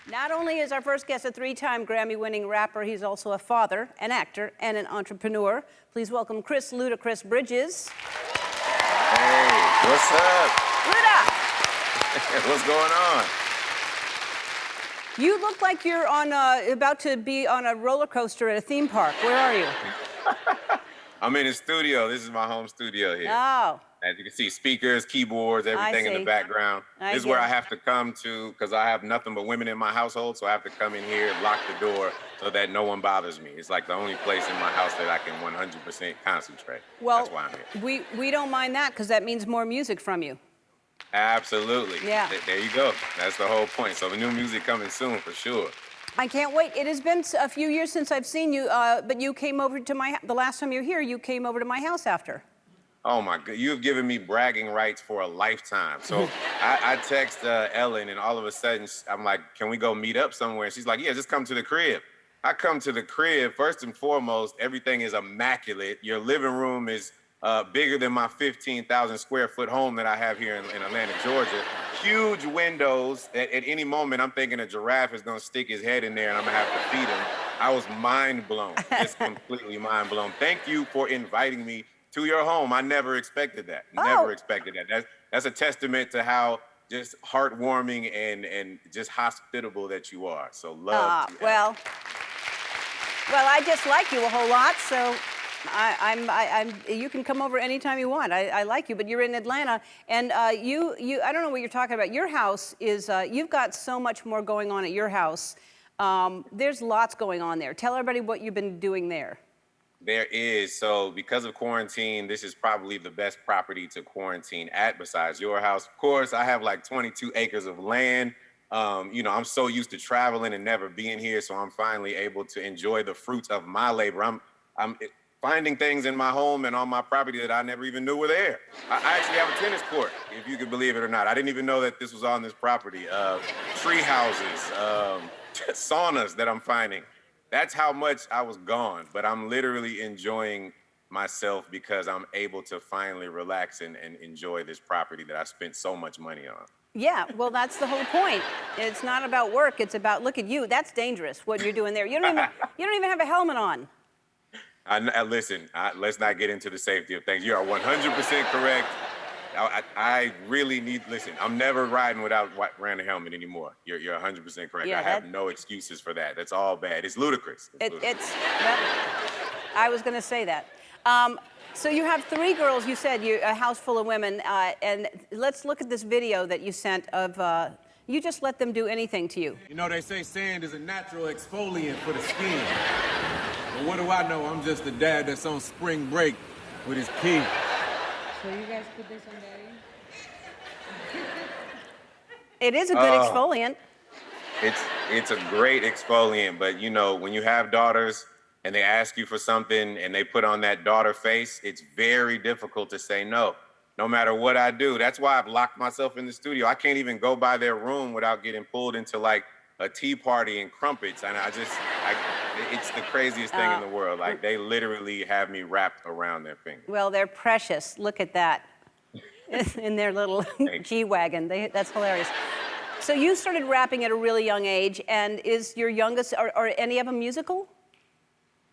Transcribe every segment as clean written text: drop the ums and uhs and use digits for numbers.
Not only is our first guest a three-time Grammy-winning rapper, he's also a father, an actor, and an entrepreneur. Please welcome Chris Ludacris Bridges. Hey, what's up? Luda! What's going on? You look like you're on about to be on a roller coaster at a theme park. Where are you? I'm in the studio. This is my home studio here. Oh. As you can see, speakers, keyboards, everything in the background. This is where I have to come to because I have nothing but women in my household, so I have to come in here, lock the door so that no one bothers me. It's like the only place in my house that I can 100% concentrate. Well, that's why I'm here. We don't mind that because that means more music from you. Absolutely. Yeah. There you go. That's the whole point. So the new music coming soon for sure. I can't wait. It has been a few years since I've seen you, but you came over to the last time you were here, you came over to my house after. Oh my God, you've given me bragging rights for a lifetime. So I text Ellen and all of a sudden I'm like, can we go meet up somewhere? And she's like, yeah, just come to the crib. I come to the crib, first and foremost, everything is immaculate. Your living room is bigger than my 15,000 square foot home that I have here in Atlanta, Georgia. Huge windows. At any moment, I'm thinking a giraffe is gonna stick his head in there and I'm gonna have to feed him. I was mind blown, just completely mind blown. Thank you for inviting me to your home. I never expected that. Never expected that. That's a testament to how just heartwarming and just hospitable that you are. So love. Well, I just like you a whole lot, so you can come over anytime you want. I like you, but you're in Atlanta, and you I don't know what you're talking about. Your house is you've got so much more going on at your house. There's lots going on there. Tell everybody what you've been doing there. There is. So because of quarantine, this is probably the best property to quarantine at besides your house. Of course, I have like 22 acres of land. You know, I'm so used to traveling and never being here, so I'm finally able to enjoy the fruits of my labor. I'm finding things in my home and on my property that I never even knew were there. I actually have a tennis court, if you could believe it or not. I didn't even know that this was on this property. Tree houses, saunas that I'm finding. That's how much I was gone, but I'm literally enjoying myself because I'm able to finally relax and enjoy this property that I spent so much money on. Yeah, well, that's the whole point. It's not about work, it's about, look at you, that's dangerous, what you're doing there. You don't even have a helmet on. Listen, let's not get into the safety of things. You are 100% correct. I really need, listen, I'm never riding without wearing a helmet anymore. You're 100% correct. Yeah, I have no excuses for that. That's all bad. It's ludicrous. I was going to say that. So you have 3 girls, you said, a house full of women, and let's look at this video that you sent of, you just let them do anything to you. You know, they say sand is a natural exfoliant for the skin. But what do I know? I'm just a dad that's on spring break with his kids. So you guys put this on Daddy? It is a good exfoliant. It's a great exfoliant, but you know, when you have daughters and they ask you for something and they put on that daughter face, it's very difficult to say no, no matter what I do. That's why I've locked myself in the studio. I can't even go by their room without getting pulled into like a tea party and crumpets. And it's the craziest thing in the world. Like they literally have me wrapped around their finger. Well, they're precious. Look at that. In their little G-Wagon. That's hilarious. So you started rapping at a really young age, and is your youngest, are any of them musical?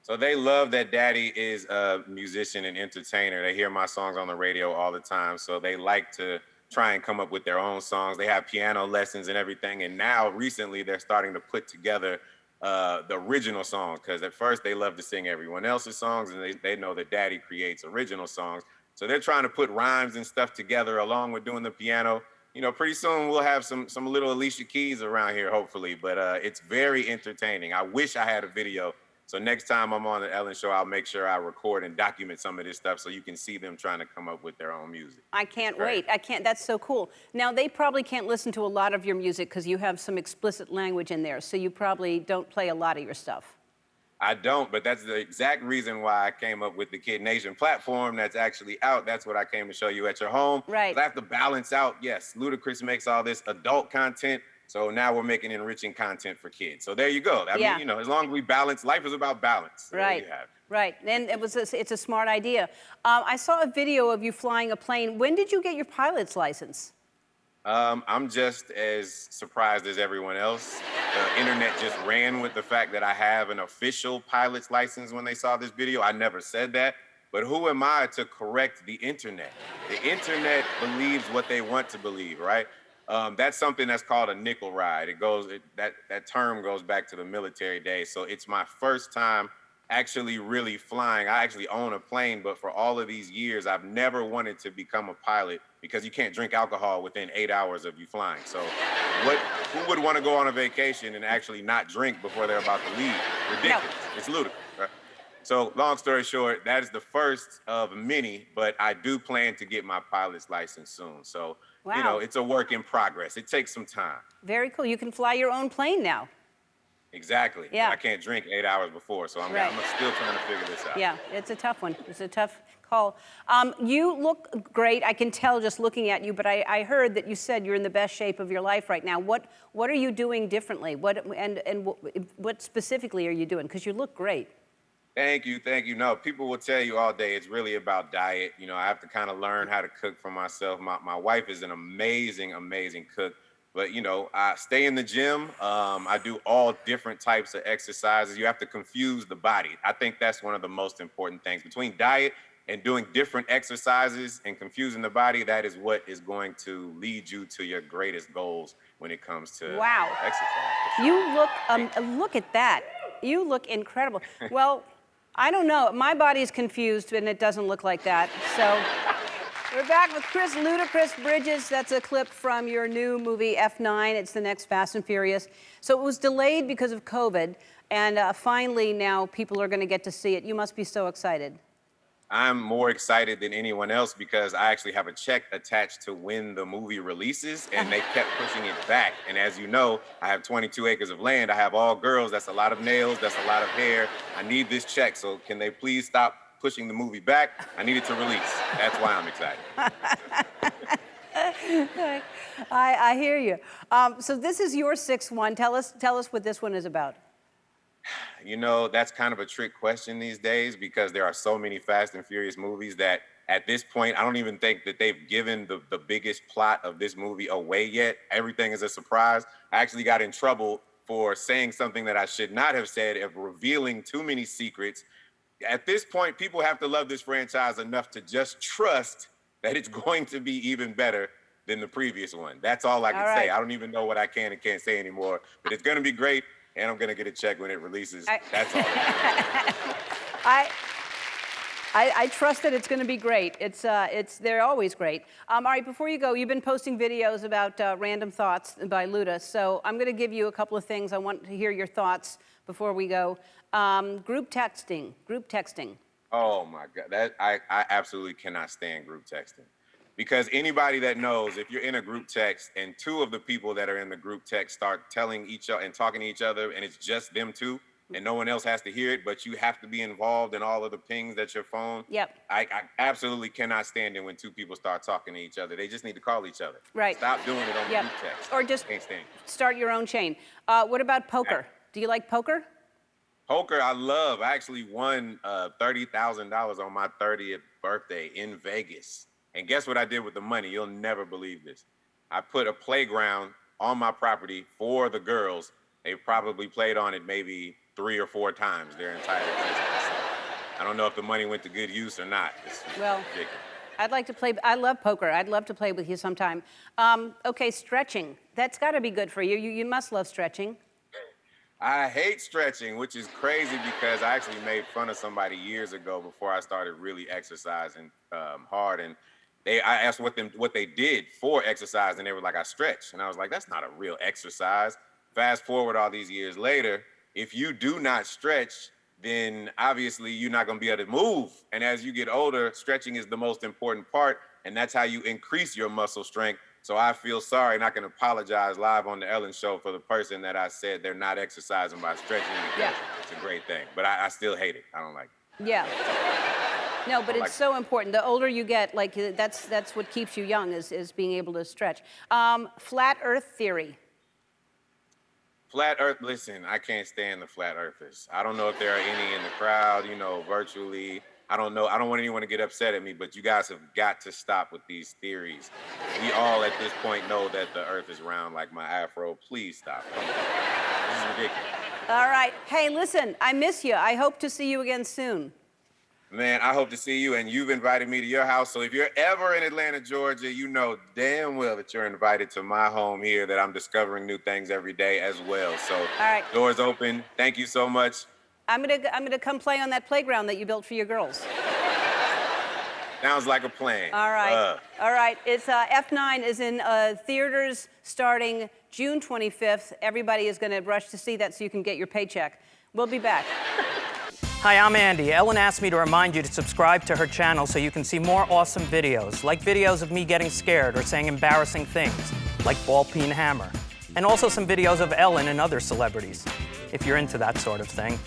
So they love that daddy is a musician and entertainer. They hear my songs on the radio all the time, so they like to try and come up with their own songs. They have piano lessons and everything, and now recently they're starting to put together the original songs, because at first they love to sing everyone else's songs, and they know that daddy creates original songs. So they're trying to put rhymes and stuff together along with doing the piano. You know, pretty soon we'll have some little Alicia Keys around here, hopefully, but it's very entertaining. I wish I had a video. So next time I'm on the Ellen Show, I'll make sure I record and document some of this stuff so you can see them trying to come up with their own music. I can't wait. That's so cool. Now, they probably can't listen to a lot of your music because you have some explicit language in there, so you probably don't play a lot of your stuff. I don't, but that's the exact reason why I came up with the Kid Nation platform that's actually out. That's what I came to show you at your home. Right. I have to balance out, yes, Ludacris makes all this adult content, so now we're making enriching content for kids. So there you go. I mean, you know, as long as we balance, life is about balance. So right. Right. And it's a smart idea. I saw a video of you flying a plane. When did you get your pilot's license? I'm just as surprised as everyone else. the internet just ran with the fact that I have an official pilot's license when they saw this video. I never said that. But who am I to correct the internet? The internet believes what they want to believe, right? That's something that's called a nickel ride. That term goes back to the military days. So it's my first time actually really flying. I actually own a plane, but for all of these years, I've never wanted to become a pilot because you can't drink alcohol within 8 hours of you flying. So who would want to go on a vacation and actually not drink before they're about to leave? Ridiculous. No. It's ludicrous. Right? So long story short, that is the first of many, but I do plan to get my pilot's license soon. So, wow. You know, it's a work in progress. It takes some time. Very cool. You can fly your own plane now. Exactly. Yeah. I can't drink 8 hours before, so I'm still trying to figure this out. Yeah, it's a tough one. It's a tough call. You look great. I can tell just looking at you, but I heard that you said you're in the best shape of your life right now. What are you doing differently? What specifically are you doing? Because you look great. Thank you. No, people will tell you all day it's really about diet. You know, I have to kind of learn how to cook for myself. My wife is an amazing, amazing cook. But, you know, I stay in the gym. I do all different types of exercises. You have to confuse the body. I think that's one of the most important things. Between diet and doing different exercises and confusing the body, that is what is going to lead you to your greatest goals when it comes to exercise. You look, look at that. You look incredible. Well, I don't know. My body's confused and it doesn't look like that. So we're back with Ludacris Bridges. That's a clip from your new movie, F9. It's the next Fast and Furious. So it was delayed because of COVID, and finally now people are going to get to see it. You must be so excited. I'm more excited than anyone else because I actually have a check attached to when the movie releases, and they kept pushing it back. And as you know, I have 22 acres of land. I have all girls. That's a lot of nails. That's a lot of hair. I need this check. So can they please stop pushing the movie back? I need it to release. That's why I'm excited. I hear you. So this is your sixth one. Tell us what this one is about. You know, that's kind of a trick question these days because there are so many Fast and Furious movies that at this point, I don't even think that they've given the biggest plot of this movie away yet. Everything is a surprise. I actually got in trouble for saying something that I should not have said, of revealing too many secrets. At this point, people have to love this franchise enough to just trust that it's going to be even better than the previous one. That's all I can say. I don't even know what I can and can't say anymore, but it's going to be great. And I'm gonna get a check when it releases. That's all. I trust that it's going to be great. They're always great. All right, before you go, you've been posting videos about random thoughts by Luda. So I'm going to give you a couple of things. I want to hear your thoughts before we go. Group texting. Oh my God, I absolutely cannot stand group texting. Because anybody that knows, if you're in a group text and two of the people that are in the group text start telling each other and talking to each other, and it's just them two, and no one else has to hear it, but you have to be involved in all of the pings at your phone. Yep. I absolutely cannot stand it when two people start talking to each other. They just need to call each other. Right. Stop doing it on the group text. Or just start your own chain. What about poker? Do you like poker? Poker, I love. I actually won $30,000 on my 30th birthday in Vegas. And guess what I did with the money? You'll never believe this. I put a playground on my property for the girls. They probably played on it maybe 3 or 4 times their entire existence. I don't know if the money went to good use or not. It's ridiculous. I'd like to play. I love poker. I'd love to play with you sometime. Okay, stretching. That's got to be good for you. You must love stretching. I hate stretching, which is crazy because I actually made fun of somebody years ago before I started really exercising hard. And I asked what they did for exercise, and they were like, I stretch. And I was like, that's not a real exercise. Fast forward all these years later, if you do not stretch, then obviously you're not going to be able to move. And as you get older, stretching is the most important part, and that's how you increase your muscle strength. So I feel sorry, and I can apologize live on the Ellen Show for the person that I said they're not exercising by stretching. Yeah. It's a great thing, but I still hate it. I don't like it. Yeah. No, but it's so important. The older you get, like that's what keeps you young is being able to stretch. Flat Earth theory. Flat Earth, listen, I can't stand the flat earthers. I don't know if there are any in the crowd, you know, virtually. I don't know. I don't want anyone to get upset at me, but you guys have got to stop with these theories. We all at this point know that the earth is round like my afro. Please stop. All right. Hey, listen, I miss you. I hope to see you again soon. Man, I hope to see you, and you've invited me to your house. So if you're ever in Atlanta, Georgia, you know damn well that you're invited to my home here, that I'm discovering new things every day as well. So All right. doors open. Thank you so much. I'm gonna come play on that playground that you built for your girls. Sounds like a plan. All right. All right. It's F9 is in theaters starting June 25th. Everybody is going to rush to see that so you can get your paycheck. We'll be back. Hi, I'm Andy. Ellen asked me to remind you to subscribe to her channel so you can see more awesome videos, like videos of me getting scared or saying embarrassing things, like ball peen hammer, and also some videos of Ellen and other celebrities, if you're into that sort of thing.